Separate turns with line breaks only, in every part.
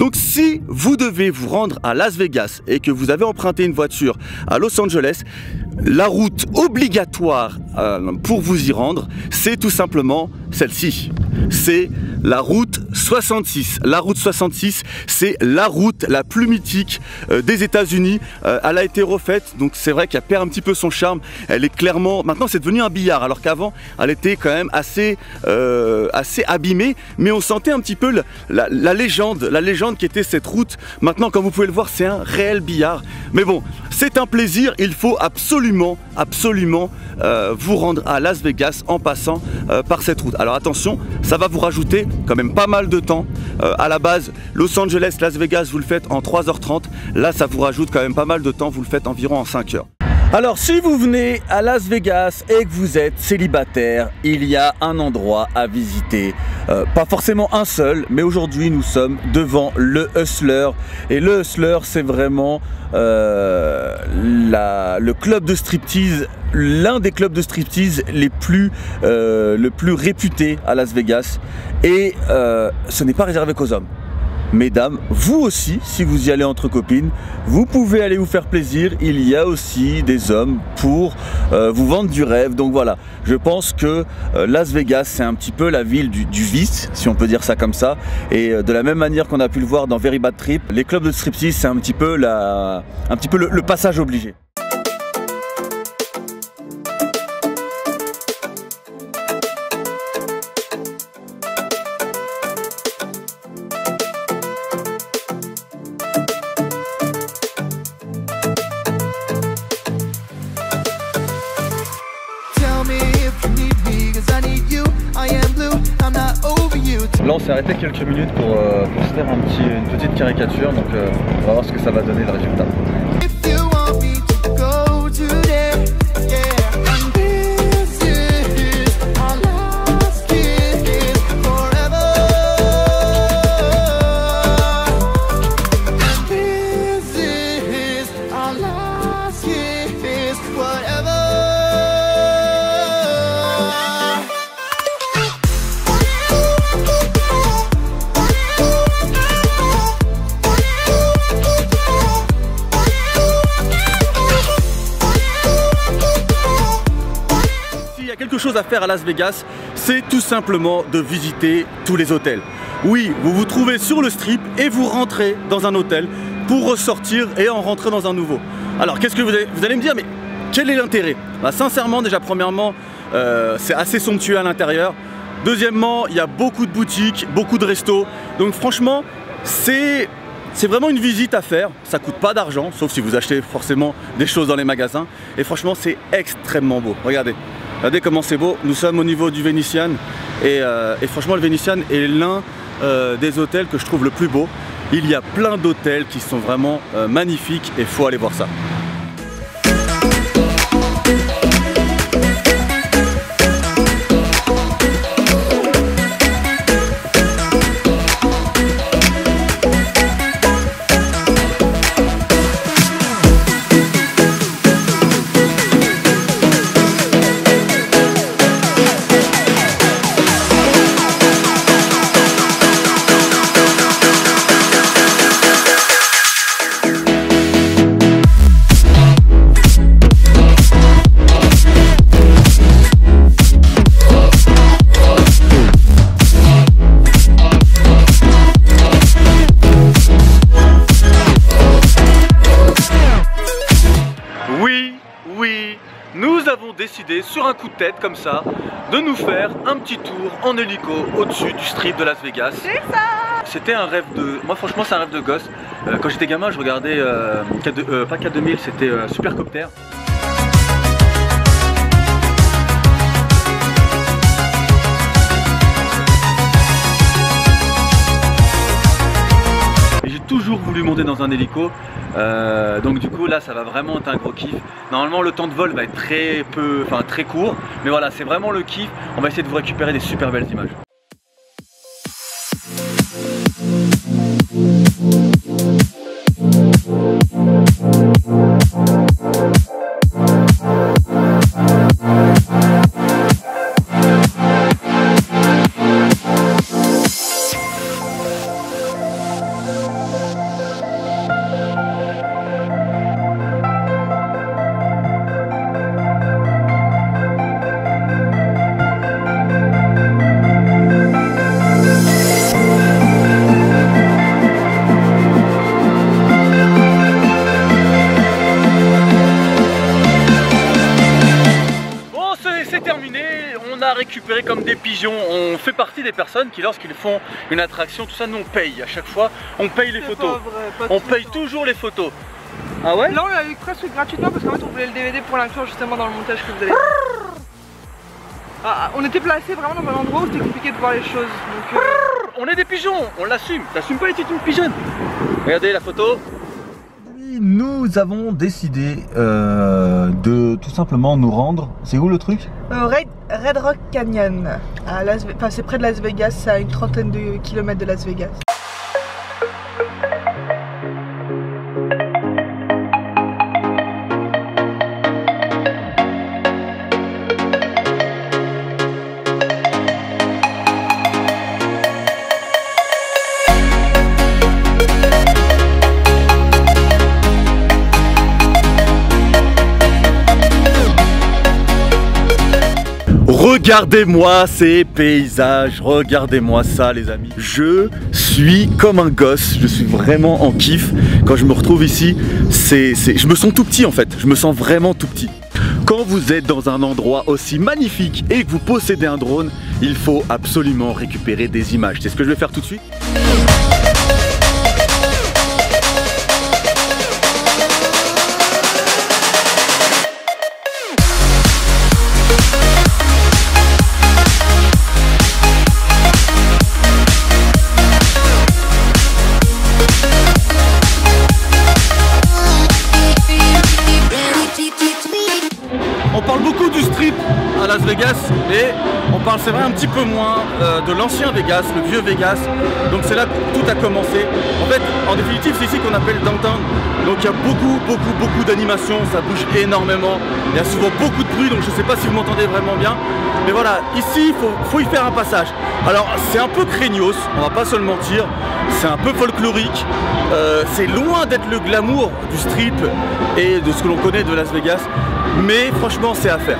Donc si vous devez vous rendre à Las Vegas et que vous avez emprunté une voiture à Los Angeles, la route obligatoire pour vous y rendre, c'est tout simplement celle-ci. C'est la route 66. La route 66, c'est la route la plus mythique des États-Unis. Elle a été refaite, donc c'est vrai qu'elle perd un petit peu son charme. Elle est clairement, maintenant c'est devenu un billard, alors qu'avant elle était quand même assez abîmée, mais on sentait un petit peu la légende qui était cette route. Maintenant, comme vous pouvez le voir, c'est un réel billard. Mais bon, c'est un plaisir. Il faut absolument vous rendre à Las Vegas en passant par cette route. Alors attention, ça va vous rajouter quand même pas mal de temps. À la base, Los Angeles, Las Vegas, vous le faites en 3h30. Là, ça vous rajoute quand même pas mal de temps. Vous le faites environ en 5 heures. Alors si vous venez à Las Vegas et que vous êtes célibataire, il y a un endroit à visiter. Pas forcément un seul, mais aujourd'hui nous sommes devant le Hustler. Et le Hustler, c'est vraiment le club de striptease, l'un des clubs de striptease le plus réputés à Las Vegas. Et ce n'est pas réservé qu'aux hommes. Mesdames, vous aussi, si vous y allez entre copines, vous pouvez aller vous faire plaisir. Il y a aussi des hommes pour vous vendre du rêve. Donc voilà, je pense que Las Vegas, c'est un petit peu la ville du vice, si on peut dire ça comme ça. Et de la même manière qu'on a pu le voir dans Very Bad Trip, les clubs de striptease, c'est un petit peu le passage obligé. Là on s'est arrêté quelques minutes pour se faire une petite caricature, donc on va voir ce que ça va donner le résultat. Chose à faire à Las Vegas, c'est tout simplement de visiter tous les hôtels. Oui, vous vous trouvez sur le strip et vous rentrez dans un hôtel pour ressortir et en rentrer dans un nouveau. Alors qu'est-ce que vous allez me dire, mais quel est l'intérêt? Sincèrement, déjà premièrement, c'est assez somptueux à l'intérieur. Deuxièmement, il y a beaucoup de boutiques, beaucoup de restos. Donc franchement, c'est vraiment une visite à faire. Ça coûte pas d'argent, sauf si vous achetez forcément des choses dans les magasins. Et franchement, c'est extrêmement beau. Regardez. Regardez comment c'est beau, nous sommes au niveau du Venetian et franchement le Venetian est l'un des hôtels que je trouve le plus beau. Il y a plein d'hôtels qui sont vraiment magnifiques et il faut aller voir ça. Décidé sur un coup de tête comme ça de nous faire un petit tour en hélico au-dessus du strip de Las Vegas. C'est ça. C'était un rêve de... Moi franchement c'est un rêve de gosse. Quand j'étais gamin je regardais pas K2000, c'était Supercopter. Toujours voulu monter dans un hélico, donc du coup là ça va vraiment être un gros kiff. Normalement le temps de vol va être très court, mais voilà c'est vraiment le kiff. On va essayer de vous récupérer des super belles images. fait partie des personnes qui, lorsqu'ils font une attraction, tout ça, nous on paye à chaque fois, on paye les photos. On paye toujours les photos. Ah ouais?
Là on l'a eu presque gratuitement parce qu'en fait on voulait le DVD pour l'inclure justement dans le montage que vous allez. On était placé vraiment dans un endroit où c'était compliqué de voir les choses. Donc,
on est des pigeons, on l'assume. T'assumes pas les petites pigeonnes? Regardez la photo. Nous avons décidé de tout simplement nous rendre. C'est où le truc?
Red Rock Canyon. Enfin, c'est près de Las Vegas, c'est à une trentaine de kilomètres de Las Vegas.
Regardez-moi ces paysages, regardez-moi ça les amis. Je suis comme un gosse, je suis vraiment en kiff. Quand je me retrouve ici, je me sens tout petit en fait, je me sens vraiment tout petit. Quand vous êtes dans un endroit aussi magnifique et que vous possédez un drone, il faut absolument récupérer des images. C'est ce que je vais faire tout de suite. On parle beaucoup du strip à Las Vegas, mais on parle, c'est vrai, un petit peu moins de l'ancien Vegas, le vieux Vegas. Donc c'est là que tout a commencé. En fait, en définitive, c'est ici qu'on appelle downtown. Donc il y a beaucoup d'animations, ça bouge énormément. Il y a souvent beaucoup de bruit, donc je ne sais pas si vous m'entendez vraiment bien. Mais voilà, ici, faut y faire un passage. Alors c'est un peu craignos, on va pas se le mentir. C'est un peu folklorique. C'est loin d'être le glamour du strip et de ce que l'on connaît de Las Vegas. Mais franchement, c'est à faire.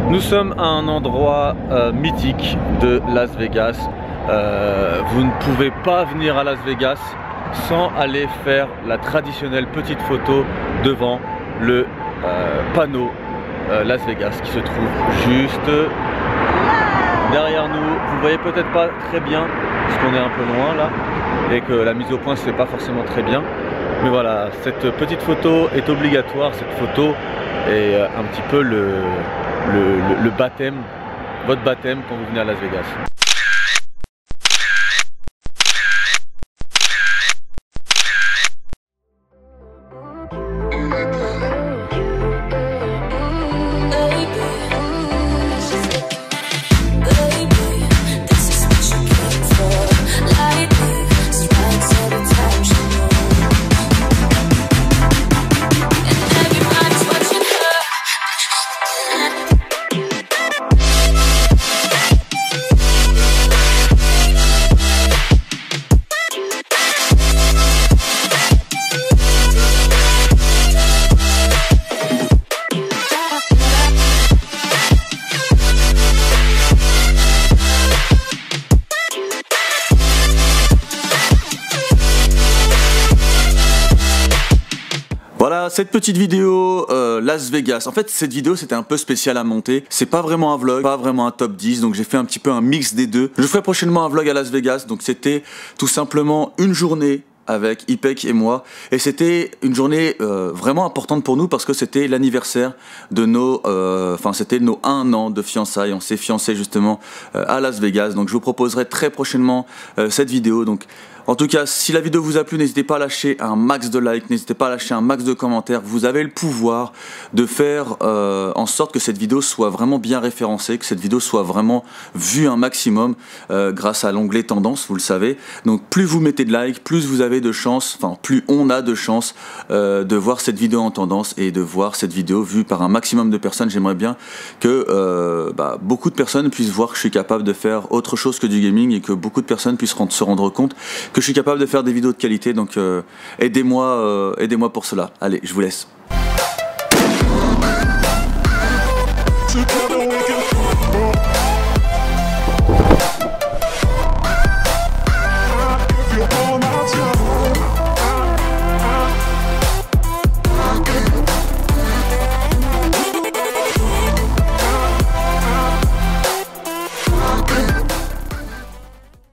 Nous sommes à un endroit mythique de Las Vegas. Vous ne pouvez pas venir à Las Vegas sans aller faire la traditionnelle petite photo devant le panneau Las Vegas qui se trouve juste derrière nous. Vous le voyez peut-être pas très bien parce qu'on est un peu loin là et que la mise au point se fait pas forcément très bien. Mais voilà, cette petite photo est obligatoire. Cette photo est un petit peu le baptême, votre baptême quand vous venez à Las Vegas. Voilà, cette petite vidéo Las Vegas. En fait, cette vidéo, c'était un peu spécial à monter. C'est pas vraiment un vlog, pas vraiment un top 10, donc j'ai fait un petit peu un mix des deux. Je ferai prochainement un vlog à Las Vegas, donc c'était tout simplement une journée avec Ipek et moi, et c'était une journée vraiment importante pour nous parce que c'était l'anniversaire de nos c'était nos 1 an de fiançailles. On s'est fiancés justement à Las Vegas, donc je vous proposerai très prochainement cette vidéo. Donc En tout cas, si la vidéo vous a plu, n'hésitez pas à lâcher un max de likes, n'hésitez pas à lâcher un max de commentaires. Vous avez le pouvoir de faire en sorte que cette vidéo soit vraiment bien référencée, que cette vidéo soit vraiment vue un maximum grâce à l'onglet tendance, vous le savez. Donc plus vous mettez de likes, plus vous avez de chances, enfin plus on a de chances de voir cette vidéo en tendance et de voir cette vidéo vue par un maximum de personnes. J'aimerais bien que beaucoup de personnes puissent voir que je suis capable de faire autre chose que du gaming et que beaucoup de personnes puissent se rendre compte que je suis capable de faire des vidéos de qualité. Donc aidez-moi pour cela. Allez, je vous laisse.